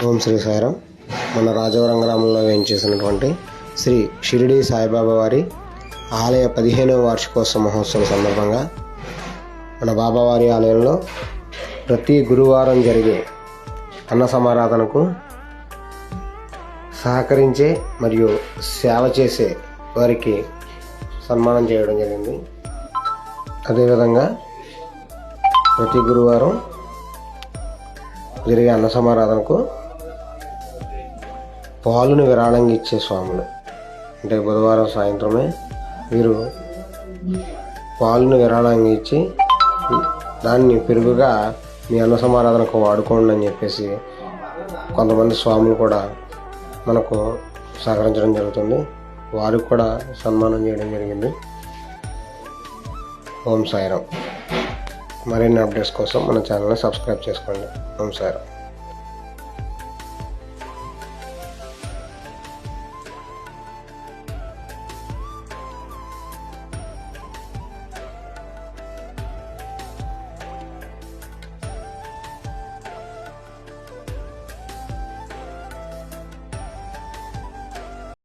ఓం శ్రీ సాయిరాం. మన రాజవరం గ్రామంలో వేయించేసినటువంటి శ్రీ షిరిడి సాయిబాబా వారి ఆలయ 15వ వార్షికోత్సవ మహోత్సవం సందర్భంగా మన బాబావారి ఆలయంలో ప్రతి గురువారం జరిగే అన్న సమారాధనకు సహకరించే మరియు సేవ చేసే వారికి సన్మానం చేయడం జరిగింది. అదేవిధంగా ప్రతి గురువారం జరిగే అన్న సమారాధనకు పాలుని విరాళంగా ఇచ్చే స్వాములు, అంటే బుధవారం సాయంత్రమే వీరు పాలుని విరాళంగా ఇచ్చి దాన్ని పెరుగుగా మీ అన్న సమారాధనకు వాడుకోండి అని చెప్పేసి కొంతమంది స్వాములు కూడా మనకు సహకరించడం జరుగుతుంది. వారికి కూడా సన్మానం చేయడం జరిగింది. ఓం సాయిరాం. మరిన్ని అప్డేట్స్ కోసం మన ఛానల్ని సబ్స్క్రైబ్ చేసుకోండి. ఓం సాయిరాం.